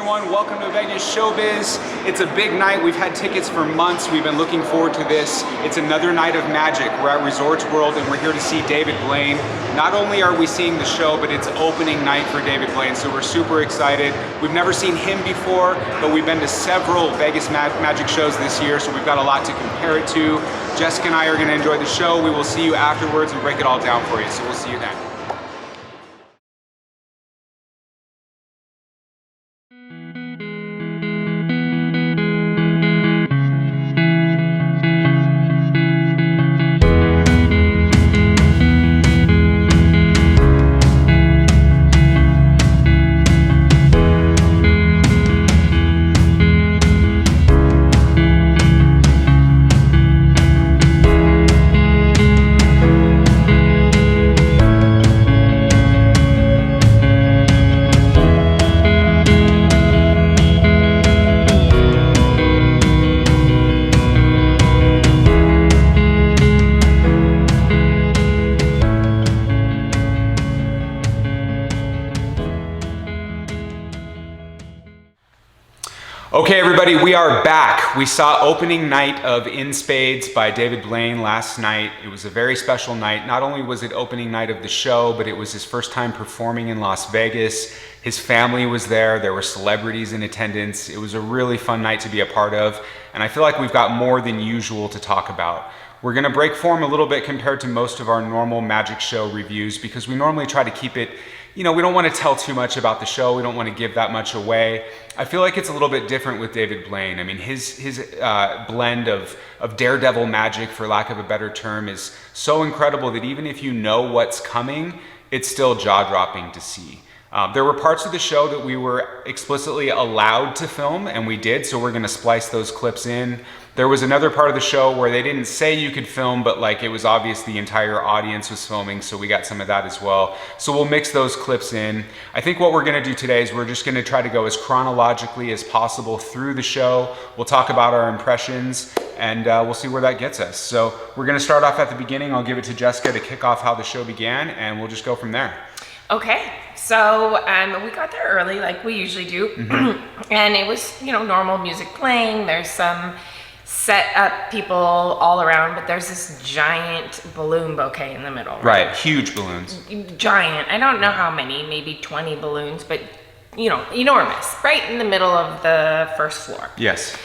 everyone. Welcome to Vegas Showbiz. It's a big night. We've had tickets for months. We've been looking forward to this. It's another night of magic. We're at Resorts World and we're here to see David Blaine. Not only are we seeing the show, but it's opening night for David Blaine, so we're super excited. We've never seen him before, but we've been to several Vegas magic shows this year, so we've got a lot to compare it to. Jessica and I are going to enjoy the show. We will see you afterwards and break it all down for you, so we'll see you then. Okay, everybody, we are back. We saw opening night of In Spades by David Blaine last night. It was a very special night. Not only was it opening night of the show, but it was his first time performing in Las Vegas. His family was there. There were celebrities in attendance. It was a really fun night to be a part of, and I feel like we've got more than usual to talk about. We're gonna break form a little bit compared to most of our normal magic show reviews because we normally try to keep it, you know, we don't want to tell too much about the show. We don't want to give that much away. I feel like it's a little bit different with David Blaine. I mean, his blend of daredevil magic, for lack of a better term, is so incredible that even if you know what's coming, it's still jaw-dropping to see. There were parts of the show that we were explicitly allowed to film, and we did, so we're gonna splice those clips in. There was another part of the show where they didn't say you could film, but like it was obvious the entire audience was filming, so we got some of that as well. So we'll mix those clips in. I think what we're gonna do today is we're just gonna try to go as chronologically as possible through the show. We'll talk about our impressions, and we'll see where that gets us. So we're gonna start off at the beginning. I'll give it to Jessica to kick off how the show began, and we'll just go from there. Okay, so we got there early like we usually do, and it was, you know, normal music playing. There's some set up people all around, but there's this giant balloon bouquet in the middle. Right, huge balloons. Giant. I don't know how many, maybe 20 balloons, but, you know, enormous, right in the middle of the first floor. Yes.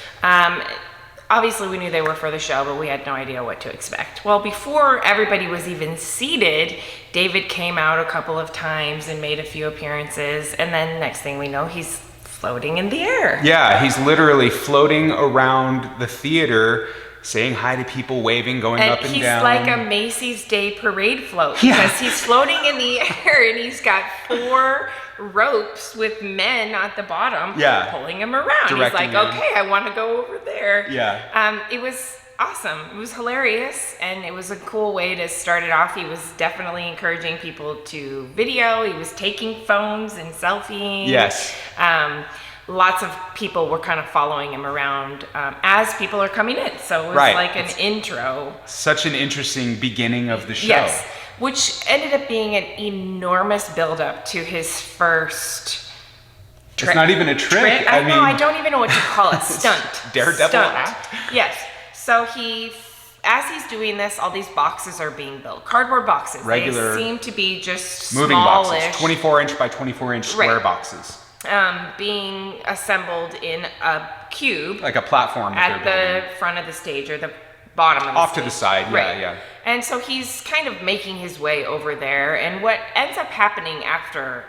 Obviously, we knew they were for the show, but we had no idea what to expect. Well, before everybody was even seated, David came out a couple of times and made a few appearances, and then next thing we know, he's floating in the air. Yeah, he's literally floating around the theater, saying hi to people, waving, going up and down. And he's like a Macy's Day Parade float, because he's floating in the air and he's got 4 ropes with men at the bottom pulling him around. He's like, okay, I want to go over there. Yeah. It was awesome. It was hilarious, and it was a cool way to start it off. He was definitely encouraging people to video. He was taking phones and selfies. Yes. Lots of people were kind of following him around as people are coming in. So it was like an intro. Such an interesting beginning of the show. Yes, which ended up being an enormous buildup to his first trick. It's not even a trick. I mean, I don't even know what to call it. Stunt. Daredevil act. Yes. So as he's doing this, all these boxes are being built. Cardboard boxes. Regular. They seem to be just moving smallish. boxes. 24-inch by 24-inch square boxes. Being assembled in a cube. Like a platform. At the front of the stage or the bottom of the stage. Off to the side, yeah. And so he's kind of making his way over there. And what ends up happening after,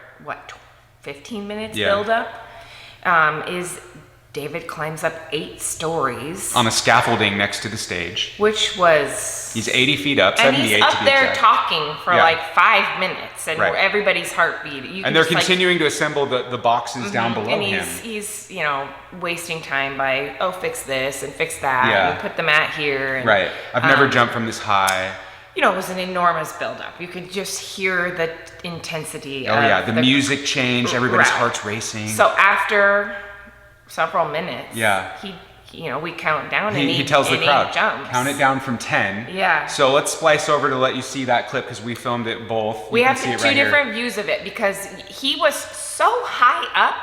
15 minutes build up, is David climbs up 8 stories. On a scaffolding next to the stage. Which was... He's 80 feet up, 78 to be exact. exact. And he's up there talking for like 5 minutes, and everybody's heartbeat. And they're continuing to assemble the boxes down below him. And he's, you know, wasting time by, fix this and fix that, and put the mat here. And, I've never jumped from this high. You know, it was an enormous buildup. You could just hear the intensity of the music changed, everybody's heart's racing. So after several minutes, he we count down and he tells the crowd, jumps. Count it down from 10. Yeah. So let's splice over to let you see that clip because we filmed it both. We have 2 different views of it because he was so high up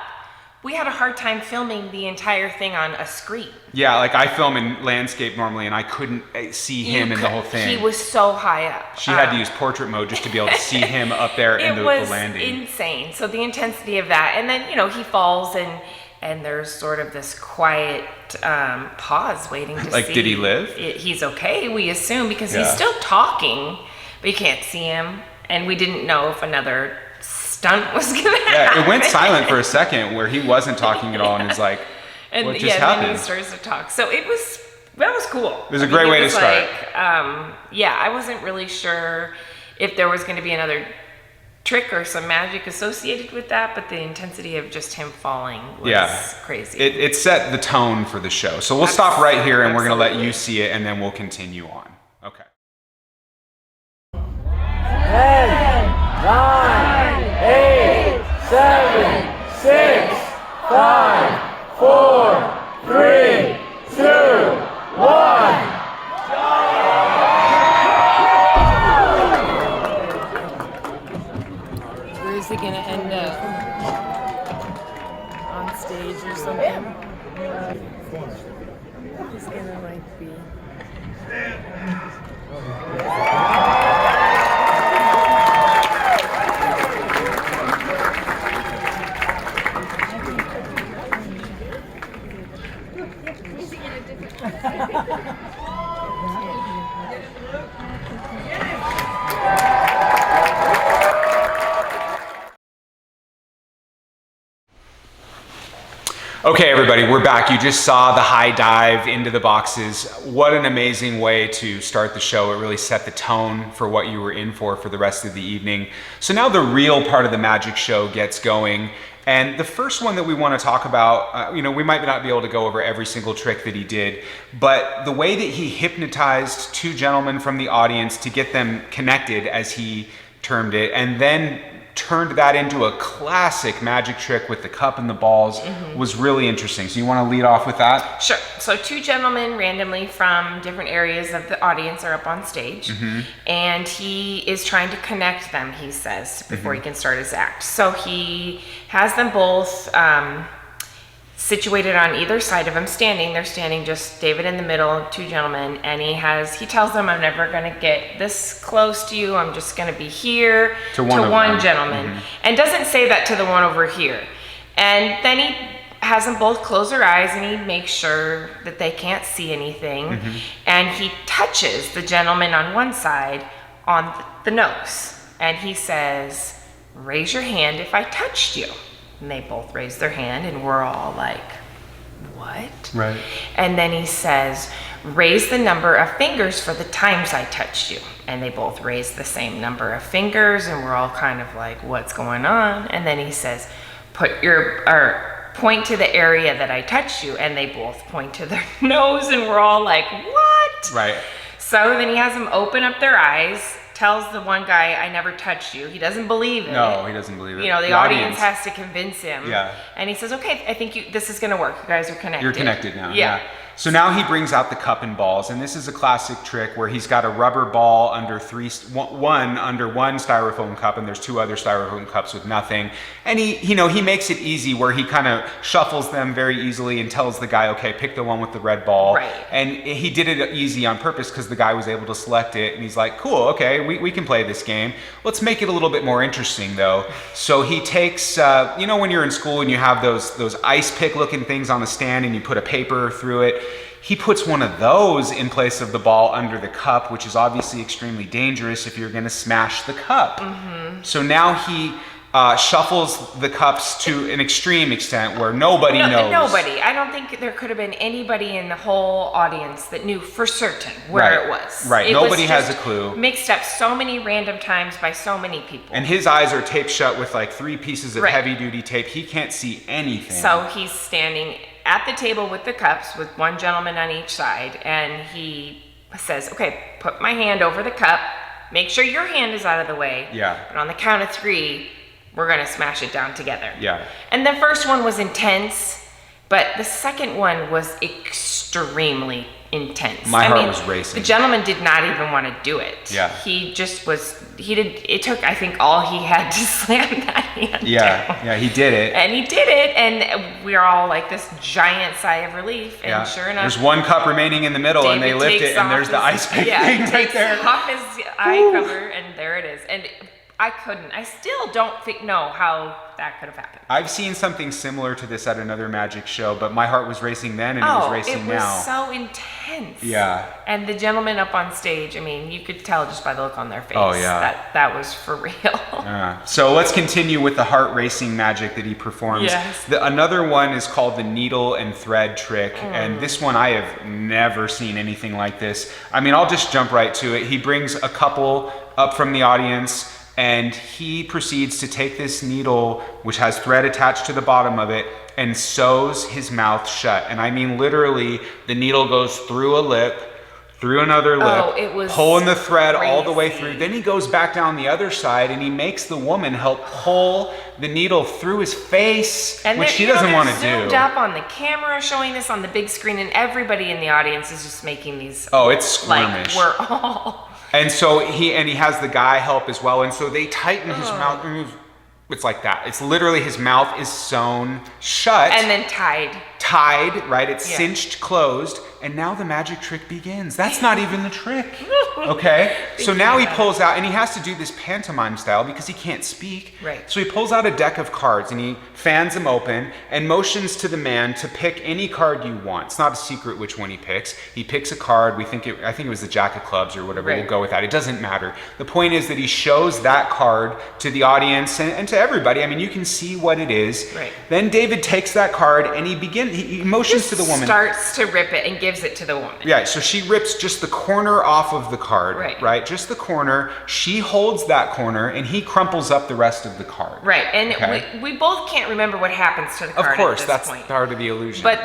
we had a hard time filming the entire thing on a screen. Yeah, like I film in landscape normally, and I couldn't see him in the whole thing. He was so high up. She had to use portrait mode just to be able to see him up there in the landing. It was insane. So the intensity of that, and then he falls, and there's sort of this quiet pause waiting to see. Like, did he live? He's okay, we assume, because he's still talking, but you can't see him, and we didn't know if another stunt was gonna happen. Yeah, it went silent for a second where he wasn't talking at all, and he's like, what just happened? Then he starts to talk. So that was cool. It was a great way to start. I wasn't really sure if there was going to be another trick or some magic associated with that, but the intensity of just him falling was crazy. It set the tone for the show. So we'll stop right here, and we're going to let you see it, and then we'll continue on. Okay. 10, 9, 8, 7, 6, 5, 4, 3, 2, 1. Where's he gonna end up? On stage or something? He's gonna like be. Okay, everybody, we're back. You just saw the high dive into the boxes. What an amazing way to start the show. It really set the tone for what you were in for the rest of the evening. So now the real part of the magic show gets going. And the first one that we want to talk about, we might not be able to go over every single trick that he did, but the way that he hypnotized two gentlemen from the audience to get them connected, as he termed it, and then turned that into a classic magic trick with the cup and the balls was really interesting. So you want to lead off with that? Sure. So two gentlemen randomly from different areas of the audience are up on stage, and he is trying to connect them, he says, before he can start his act. So he has them both situated on either side of him, standing. They're standing, just David in the middle, two gentlemen, and he tells them, I'm never gonna get this close to you, I'm just gonna be here to one gentleman. And doesn't say that to the one over here. And then he has them both close their eyes, and he makes sure that they can't see anything. And he touches the gentleman on one side on the nose. And he says, raise your hand if I touched you. And they both raise their hand, and we're all like, what? Right. And then he says, raise the number of fingers for the times I touched you. And they both raise the same number of fingers, and we're all kind of like, what's going on? And then he says, point to the area that I touched you. And they both point to their nose, and we're all like, what? Right. So then he has them open up their eyes, tells the one guy, I never touched you. He doesn't believe it. No, he doesn't believe it. The audience has to convince him. Yeah. And he says, okay, I think this is going to work. You guys are connected. You're connected now. Yeah. So now he brings out the cup and balls, and this is a classic trick where he's got a rubber ball under one under one styrofoam cup, and there's two other styrofoam cups with nothing. And he makes it easy where he kind of shuffles them very easily and tells the guy, okay, pick the one with the red ball. Right. And he did it easy on purpose because the guy was able to select it, and he's like, cool, okay, we can play this game. Let's make it a little bit more interesting though. So he takes, when you're in school and you have those ice pick looking things on the stand and you put a paper through it, he puts one of those in place of the ball under the cup, which is obviously extremely dangerous if you're going to smash the cup. So now he shuffles the cups to an extreme extent where nobody knows. Nobody. I don't think there could have been anybody in the whole audience that knew for certain where it was. Right. Nobody has a clue. Mixed up so many random times by so many people. And his eyes are taped shut with like 3 pieces of heavy duty tape. He can't see anything. So he's standing at the table with the cups with one gentleman on each side, and he says, okay, put my hand over the cup, make sure your hand is out of the way. Yeah. And on the count of 3, we're gonna smash it down together. Yeah. And the first one was intense, but the second one was extremely intense. My heart was racing. The gentleman did not even want to do it. Yeah. He just was, it took, I think, all he had to slam that hand down. Yeah, he did it. And he did it, and we're all like this giant sigh of relief. And sure enough, there's one cup remaining in the middle, and they lift it, and there's the ice pick thing right there. Off his eye cover, and there it is. And I still don't know how that could have happened. I've seen something similar to this at another magic show, but my heart was racing then, and it was racing now. It was so intense. Yeah. And the gentleman up on stage, I mean, you could tell just by the look on their face. Oh, yeah. That was for real. So let's continue with the heart racing magic that he performs. Yes. Another one is called the needle and thread trick, and this one I have never seen anything like this. I mean, I'll just jump right to it. He brings a couple up from the audience, and he proceeds to take this needle, which has thread attached to the bottom of it, and sews his mouth shut. And I mean, literally, the needle goes through a lip, through another lip, it was pulling the thread all the way crazy. through. Then he goes back down the other side, and he makes the woman help pull the needle through his face, And which they're- she you know, doesn't they're want to do. zoomed up on the camera, showing this on the big screen, and everybody in the audience is just making these. Oh, it's squirmish. Like we're all. And so he has the guy help as well, and so they tighten his mouth. It's like that. It's literally his mouth is sewn shut. And then tied. Tied, right? It's Yeah. cinched closed, and now the magic trick begins. That's not even the trick. Okay? So now he pulls out, and he has to do this pantomime style because he can't speak. Right. So he pulls out a deck of cards, and he fans them open and motions to the man to pick any card you want. It's not a secret which one he picks. He picks a card. I think it was the Jack of Clubs or whatever. Right. We'll go with that. It doesn't matter. The point is that he shows that card to the audience and to everybody. I mean, you can see what it is. Right. Then David takes that card and he motions to the woman. Starts to rip it and gives it to the woman. Yeah, so she rips just the corner off of the card, right? Just the corner. She holds that corner, and he crumples up the rest of the card. Right, and Okay. we both can't remember what happens to the card Of course, at this that's point. part of the illusion. But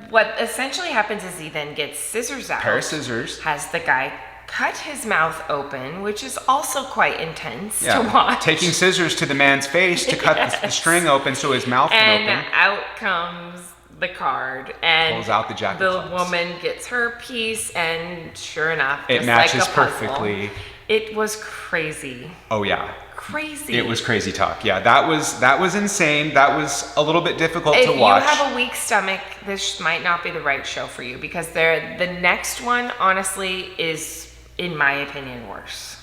what essentially happens is he then gets scissors out. Pair of scissors. Has the guy cut his mouth open, which is also quite intense to watch. Taking scissors to the man's face to cut the string open so his mouth can And open. out comes the card, and Pulls out the Jack of the Clubs. woman gets her piece, and sure enough, It just matches like a puzzle, perfectly. It was crazy. Oh yeah. Crazy. It was crazy talk. Yeah, that was insane. That was a little bit difficult If to watch. you have a weak stomach, this might not be the right show for you, because the next one, honestly, is, in my opinion, worse.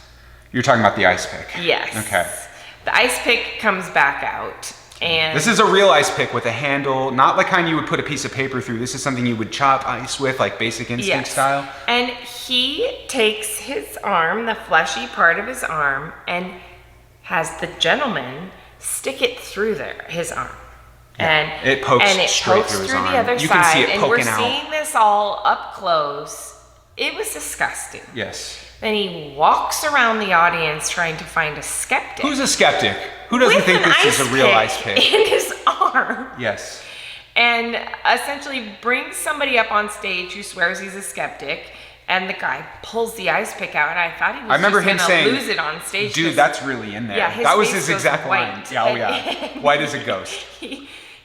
You're talking about the ice pick. Yes. Okay. The ice pick comes back out, and This is a real ice pick with a handle, not the kind you would put a piece of paper through. This is something you would chop ice with, like Basic Instinct style. And he takes his arm, the fleshy part of his arm, and has the gentleman stick it through his arm. Yeah, it pokes straight through his arm. The other You side, can see it and poking we're out. seeing this all up close. It was disgusting. Yes. Then he walks around the audience trying to find a skeptic. Who's a skeptic? Who doesn't with think an this is a real ice pick? in his arm? Yes. And essentially brings somebody up on stage who swears he's a skeptic, and the guy pulls the ice pick out, and I thought he was I remember just him gonna saying, lose it on stage. "Dude, that's really in there." Yeah, his that was face his goes exact line. white. Yeah, oh yeah, white as a ghost.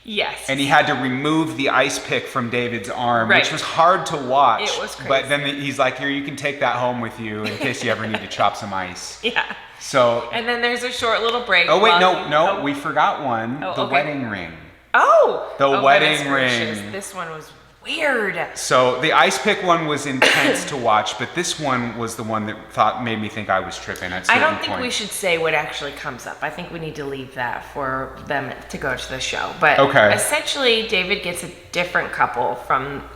Yes. And he had to remove the ice pick from David's arm, Right. which was hard to watch. It was But crazy. then he's like, "Here, you can take that home with you in case you ever need to chop some ice." Yeah. So. And then there's a short little break. Oh wait, while no, we forgot one. Oh, the okay. wedding ring. Oh! The oh, wedding goodness gracious. ring. This one was weird. So the ice pick one was intense to watch, but this one was the one that made me think I was tripping at I certain don't think points. we should say what actually comes up. I think we need to leave that for them to go to the show. But Okay. essentially, David gets a different couple from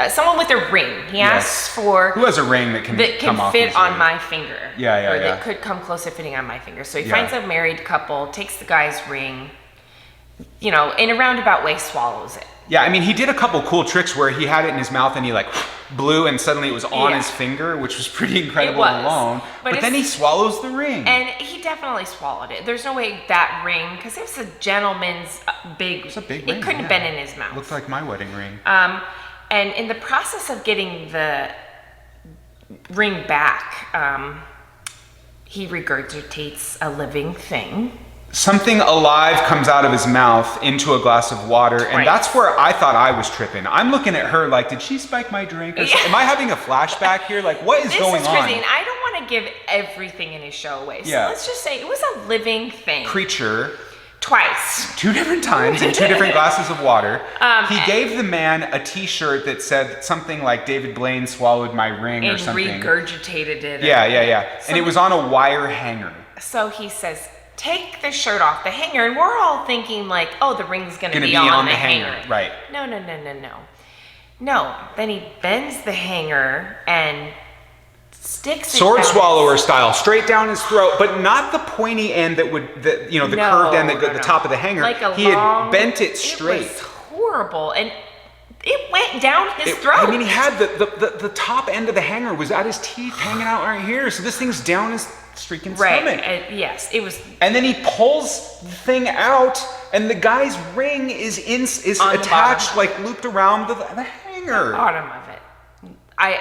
someone with a ring. He asks for Who has a ring that can come off fit easily? on my finger. Yeah, Or yeah. that could come close to fitting on my finger. So he Yeah. finds a married couple, takes the guy's ring, in a roundabout way swallows it. Yeah, I mean, he did a couple cool tricks where he had it in his mouth and he like blew and suddenly it was on Yeah. his finger, which was pretty incredible It was. alone. But But then he it's- swallows the ring. And he definitely swallowed it. There's no way that ring, because it was a gentleman's big. It's a big It ring, couldn't have yeah. been in his mouth. Looked like my wedding ring. And in the process of getting the ring back, he regurgitates a living thing. something alive comes out of his mouth into a glass of water, and Right. that's where I thought I was tripping. I'm looking at her like, did she spike my drink? Or am I having a flashback here? Like, what is going This is on? crazy, and I don't want to give everything in his show away. So Yeah. let's just say it was a living thing. Creature, Twice. 2 different times in 2 different glasses of water. He and- gave the man a T-shirt that said something like David Blaine swallowed my ring or And something. regurgitated it. Yeah. And it was on a wire hanger. So he says, take the shirt off the hanger. And we're all thinking like, oh, the ring's going to Gonna be be on on the the hanger. hanger, right. No. No. Then he bends the hanger and sticks it Sword down swallower style, straight down his throat, but not the pointy end that would, the curved end that go at the top of the hanger. Like a he long, had bent it straight. It was horrible. And it went down his throat. I mean, he had the top end of the hanger was at his teeth hanging out right here. So this thing's down his freaking stomach. Yes, it was And then he pulls the thing out, and the guy's ring is On the attached, bottom. like looped around the hanger. bottom of it.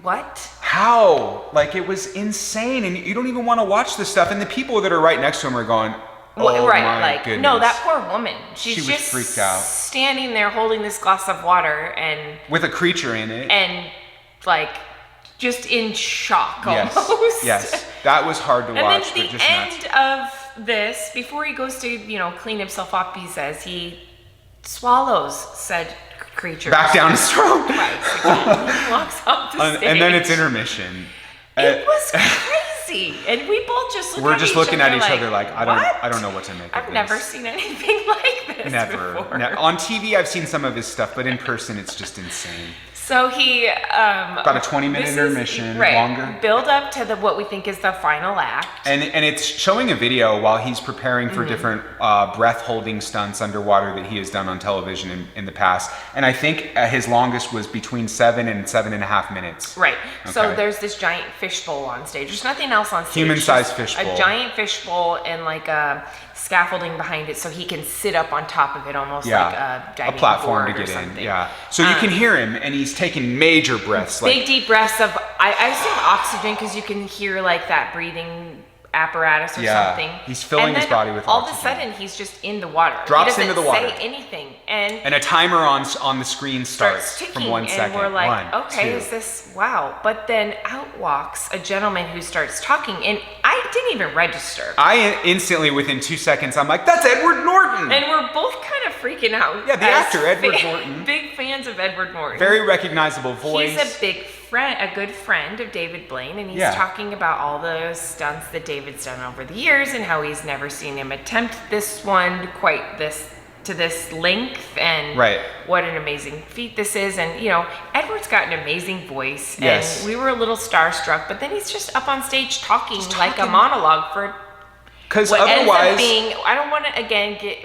What? How? Like, it was insane, and you don't even want to watch this stuff. And the people that are right next to him are going, "Oh my goodness!" No, that poor woman. She She's was just freaked out. standing there holding this glass of water and with a creature in it. like just in shock almost. Yes, that was hard to And watch, then but the just end nuts. of this, before he goes to clean himself up, he says he swallows said creature Back down his throat. twice again. He walks off the stage. And then it's intermission. It was crazy, and we both just We're just looking at each other like, I "What?" don't know what to make of I've this. never seen anything like this Never. before. On TV, I've seen some of his stuff, but in person, it's just insane. So he About a 20-minute intermission, longer. Build up to what we think is the final act. And it's showing a video while he's preparing Mm-hmm. for different breath-holding stunts underwater that he has done on television in the past. And I think his longest was between 7 and 7.5 minutes. Right. So Okay. there's this giant fishbowl on stage. There's nothing else on stage. Human-sized Just fishbowl. A giant fishbowl and like a scaffolding behind it so he can sit up on top of it almost like a diving platform to board or get in. something. Yeah. So you can hear him, and he's taking major breaths. Big deep breaths of I assume oxygen because you can hear like that breathing apparatus or Yeah, something. he's filling And his then body with all oxygen. of a sudden he's just in the water. Drops he into the water. Say anything and And a timer on the screen starts ticking, from 1 second. and we're like, 1, okay, 2. is this wow? But then out walks a gentleman who starts talking, and I didn't even register. I instantly, within 2 seconds, I'm like, that's Edward Norton! And we're both kind of freaking out. Yeah, the as actor, Edward Norton. Big fans of Edward Norton. Very recognizable voice. He's a big friend, a good friend of David Blaine, and he's Yeah. talking about all the stunts that David's done over the years and how he's never seen him attempt this one quite to this length and Right. what an amazing feat this is. And Edward's got an amazing voice, Yes. and we were a little starstruck, but then he's just up on stage talking like a monologue for Because what ends otherwise, up being, I don't want to again get,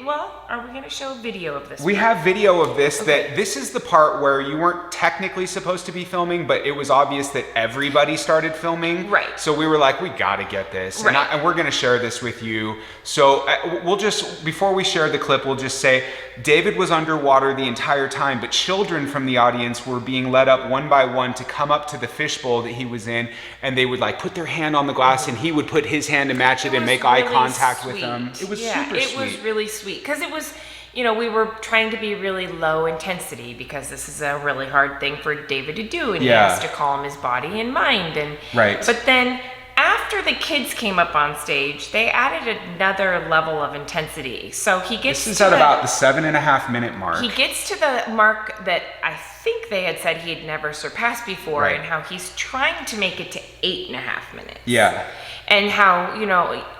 are we going to show video of this? we have video of this, that this is the part where you weren't technically supposed to be filming, but it was obvious that everybody started filming. Right. So we were like, we gotta get this. Right. And we're gonna share this with you. So we'll just, before we share the clip, we'll just say, David was underwater the entire time, but children from the audience were being led up one by one to come up to the fishbowl that he was in, and they would like put their hand on the glass, and he would put his hand to match it and was make eye really contact with sweet. them. It was Yeah, super it sweet. was really sweet because it was, we were trying to be really low intensity because this is a really hard thing for David to do, and Yeah. he has to calm his body and mind. And Right. But then after the kids came up on stage, they added another level of intensity. So he gets This is to at about the 7.5 minute mark. he gets to the mark that I think they had said he had never surpassed before, Right. and how he's trying to make it to 8.5 minutes. Yeah. And how,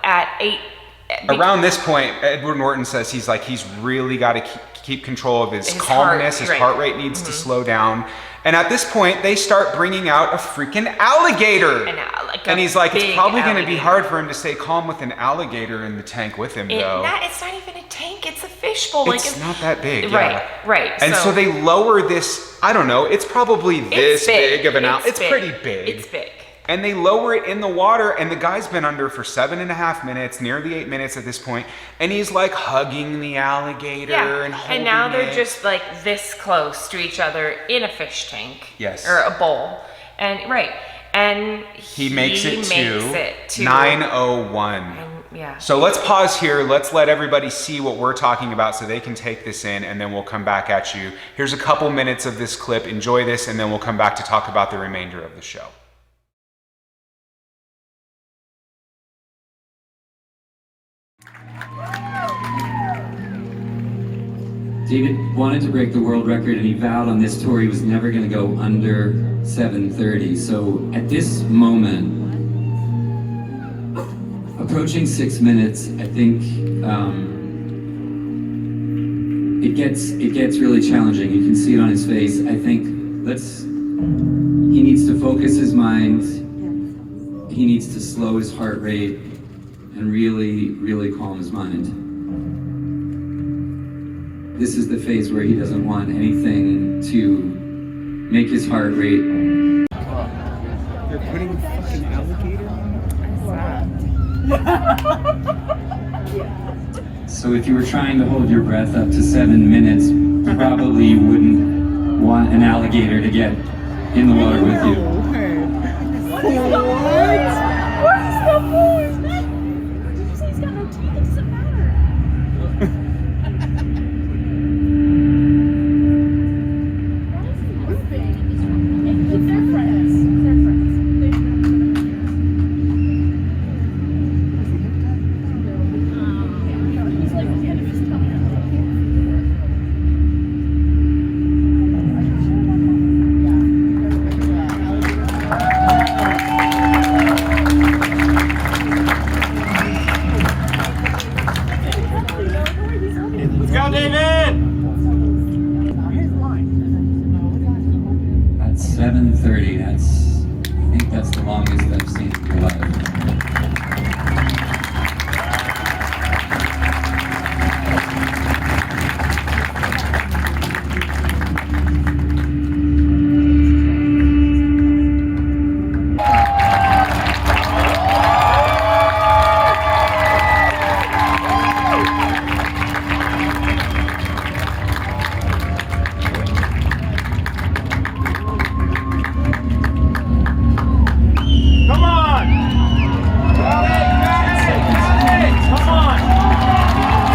at 8. Around this point, Edward Norton says he's really got to keep control of his His calmness. heart, His right. heart rate needs to slow down. And at this point, they start bringing out a freaking alligator. And he's like, it's probably going to be hard for him to stay calm with an alligator in the tank with him, though. It's not even a tank, it's a fishbowl. It's not that big. Right, yeah. right. And so they lower this, I don't know, it's probably this big of an alligator. It's pretty big. It's big. And they lower it in the water, and the guy's been under for 7.5 minutes, nearly 8 minutes at this point, and he's like hugging the alligator and holding And now they're it. just like this close to each other in a fish tank. Yes. Or a bowl. And he makes it to 9:01. And Yeah. So let's pause here. Let's let everybody see what we're talking about so they can take this in, and then we'll come back at you. Here's a couple minutes of this clip. Enjoy this, and then we'll come back to talk about the remainder of the show. David wanted to break the world record, and he vowed on this tour he was never going to go under 7:30. So at this moment, approaching 6 minutes, I think it gets really challenging. You can see it on his face. I think he needs to focus his mind. He needs to slow his heart rate and really, really calm his mind. This is the phase where he doesn't want anything to make his heart rate. They're putting a fucking alligator on? So if you were trying to hold your breath up to 7 minutes, probably you wouldn't want an alligator to get in the water with you. What is the point? What is the point? Did you say he's got no teeth? It doesn't matter. They're friends. He's like the end of his tongue. Let's go, David! That's 7:30. I think that's the longest I've seen in your life. Come on! Come on! Come on!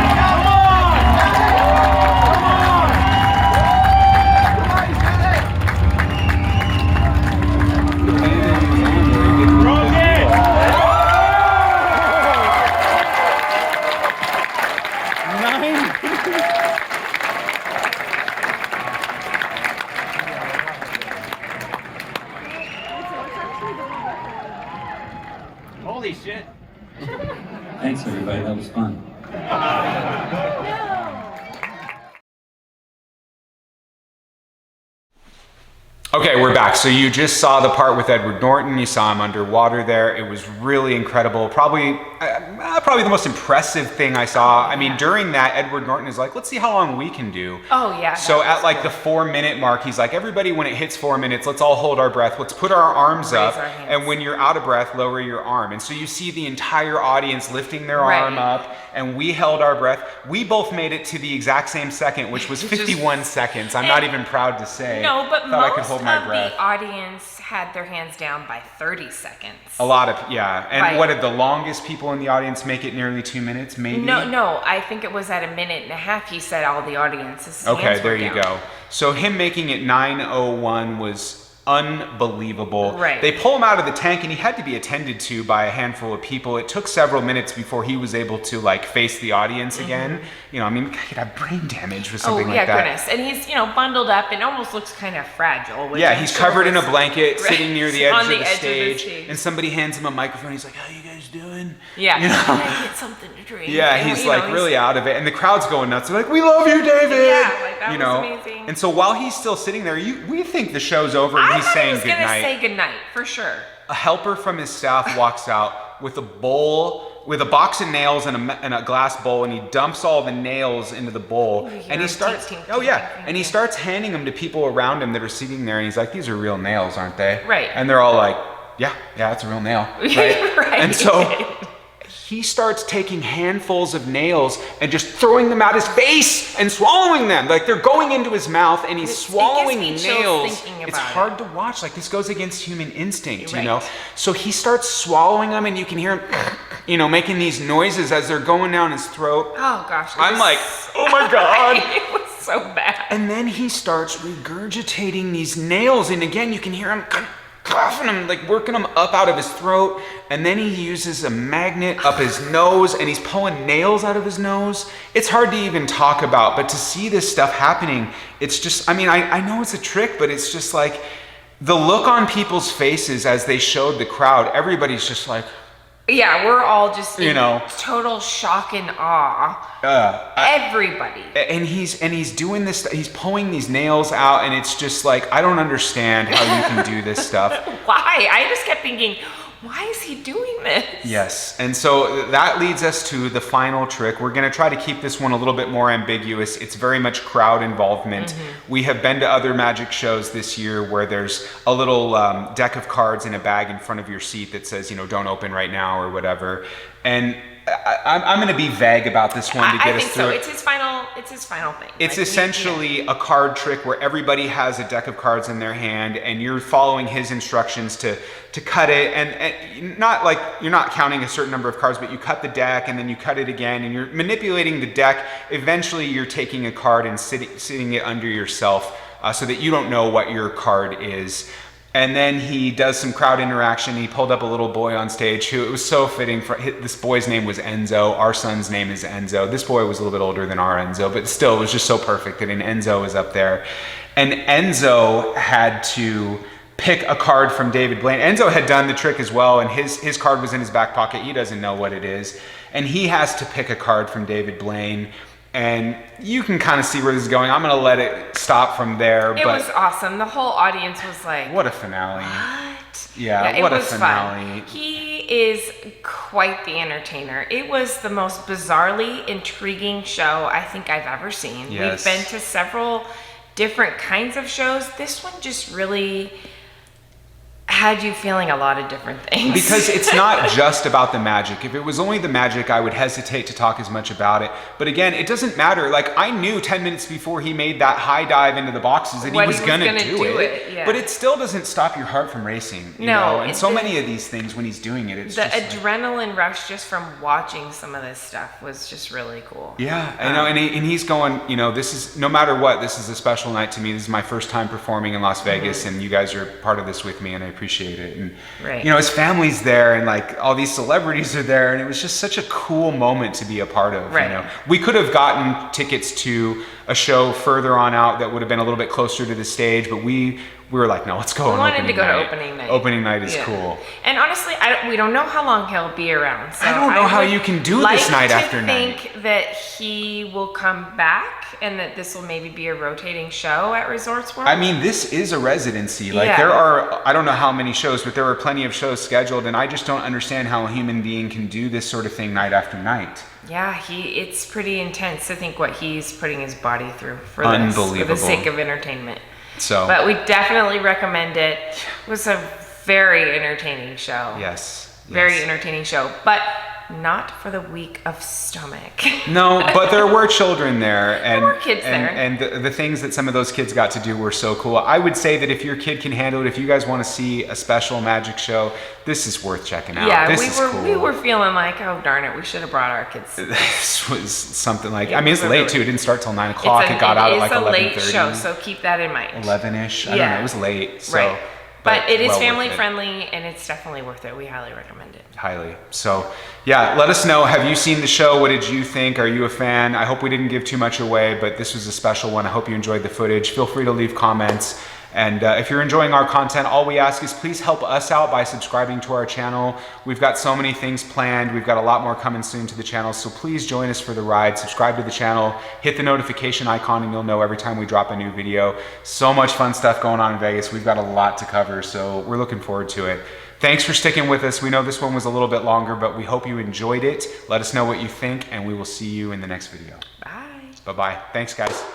Holy shit! Thanks, everybody. That was fun. Okay, we're back. So you just saw the part with Edward Norton. You saw him underwater there. It was really incredible. Probably the most impressive thing I saw. I mean, during that, Edward Norton is like, let's see how long we can do. Oh yeah. So that at was like cool. the 4-minute mark, he's like, everybody, when it hits 4 minutes, let's all hold our breath. Let's put our arms Raise up. our hands. And when you're out of breath, lower your arm. And so you see the entire audience lifting their Right. arm up, and we held our breath. We both made it to the exact same second, which was 51 seconds. I'm not even proud to say. No, but Thought I could most hold my of breath. the audience had their hands down by 30 seconds. A lot of, yeah. And Right. what did the longest people in the audience make it nearly 2 minutes, maybe? No, I think it was at a minute and a half. He said all the audience's Okay, hands there were you down. go. So him making it 9:01 was unbelievable. Right. They pull him out of the tank, and he had to be attended to by a handful of people. It took several minutes before he was able to like face the audience again. You know, I mean, he could have brain damage with something Oh like yeah, that. goodness. And he's bundled up and almost looks kind of fragile. which Yeah, I'm he's sure covered in a was- blanket, Right. sitting near the edge, On of, the the edge of the stage, stage. and somebody hands him a microphone. He's like, "How you guys doing?" Yeah. You know? Can I get something to drink? Yeah, And, he's you like know, really out of it, and the crowd's going nuts. They're like, "We love you, David!" Yeah, like, that you was know. amazing. And so while he's still sitting there, we think the show's over, and I he's thought he saying was gonna goodnight. say goodnight for sure. A helper from his staff walks out with a bowl, with a box of nails and a glass bowl, and he dumps all the nails into the bowl, You hear and he him starts. tink, tink, Oh yeah, tink, and he tink. starts handing them to people around him that are sitting there, and he's like, "These are real nails, aren't they?" Right. And they're all like, "Yeah, it's a real nail." Right. Right. And so he starts taking handfuls of nails and just throwing them at his face and swallowing them. Like they're going into his mouth, and he's It gives swallowing me chills nails. thinking It's about hard to watch. Like this goes against human instinct, you Right. know? So he starts swallowing them, and you can hear him you know, making these noises as they're going down his throat. Oh gosh. I'm like, oh my God. It was so bad. And then he starts regurgitating these nails. And again, you can hear him coughing them, like working them up out of his throat. And then he uses a magnet up his nose and he's pulling nails out of his nose. It's hard to even talk about, but to see this stuff happening, it's just, I mean, I know it's a trick, but it's just like the look on people's faces as they showed the crowd, everybody's just like, yeah, we're all just you know, total shock and awe. Everybody. And he's doing this, he's pulling these nails out, and it's just like, I don't understand how you can do this stuff. Why? I just kept thinking, why is he doing this? Yes, and so that leads us to the final trick. We're gonna try to keep this one a little bit more ambiguous. It's very much crowd involvement. We have been to other magic shows this year where there's a little deck of cards in a bag in front of your seat that says, you know, don't open right now or whatever. And I'm going to be vague about this one to get us through it. It's his final thing. It's essentially a card trick where everybody has a deck of cards in their hand and you're following his instructions to cut it, and not like you're not counting a certain number of cards, but you cut the deck and then you cut it again and you're manipulating the deck. Eventually you're taking a card and sitting it under yourself so that you don't know what your card is. And then he does some crowd interaction. He pulled up a little boy on stage who, it was so fitting for, this boy's name was Enzo. Our son's name is Enzo. This boy was a little bit older than our Enzo, but still it was just so perfect that an Enzo was up there. And Enzo had to pick a card from David Blaine. Enzo had done the trick as well, and his card was in his back pocket. He doesn't know what it is. And he has to pick a card from David Blaine. And you can kind of see where this is going. I'm going to let it stop from there. It was awesome. The whole audience was like, what a finale. What? Yeah, what a finale. Fun. He is quite the entertainer. It was the most bizarrely intriguing show I think I've ever seen. Yes. We've been to several different kinds of shows. This one just really had you feeling a lot of different things. Because it's not just about the magic. If it was only the magic, I would hesitate to talk as much about it. But again, it doesn't matter. Like, I knew 10 minutes before he made that high dive into the boxes that he was gonna do it. Yeah. But it still doesn't stop your heart from racing. You know? And so many of these things, when he's doing it, it's the just adrenaline rush just from watching some of this stuff was just really cool. Yeah, I know, and he's going, you know, this is, no matter what, this is a special night to me. This is my first time performing in Las Vegas, and you guys are part of this with me, and I appreciate it. And you know, his family's there, and like all these celebrities are there, and it was just such a cool moment to be a part of. You know, we could have gotten tickets to a show further on out that would have been a little bit closer to the stage, but we were like, no, let's go. We wanted to go to opening night. Opening night is cool. And honestly, we don't know how long he'll be around. So I don't know how you can do this night after night. I think that he will come back and that this will maybe be a rotating show at Resorts World. I mean, this is a residency. Like there are, I don't know how many shows, but there are plenty of shows scheduled, and I just don't understand how a human being can do this sort of thing night after night. Yeah, it's pretty intense to think what he's putting his body through for this, for the sake of entertainment. So, but we definitely recommend it. It was a very entertaining show. Yes. Very entertaining show, but not for the weak of stomach. No, but there were children there, and there were kids there, and the things that some of those kids got to do were so cool. I would say that if your kid can handle it, if you guys want to see a special magic show, this is worth checking out. Yeah, cool. We were feeling like, oh darn it, we should have brought our kids. This was something like, I mean, it's late too. It didn't start till 9 o'clock. It got out at like 11:30. It's a late show, so keep that in mind. 11ish. I don't know. It was late. So. Right. But it is family friendly, and it's definitely worth it. We highly recommend it. Highly. So, yeah, let us know. Have you seen the show? What did you think? Are you a fan? I hope we didn't give too much away, but this was a special one. I hope you enjoyed the footage. Feel free to leave comments. And if you're enjoying our content, all we ask is please help us out by subscribing to our channel. We've got so many things planned. We've got a lot more coming soon to the channel, so please join us for the ride. Subscribe to the channel, hit the notification icon, and you'll know every time we drop a new video. So much fun stuff going on in Vegas. We've got a lot to cover, so we're looking forward to it. Thanks for sticking with us. We know this one was a little bit longer, but we hope you enjoyed it. Let us know what you think, and we will see you in the next video. Bye. Bye-bye. Thanks, guys.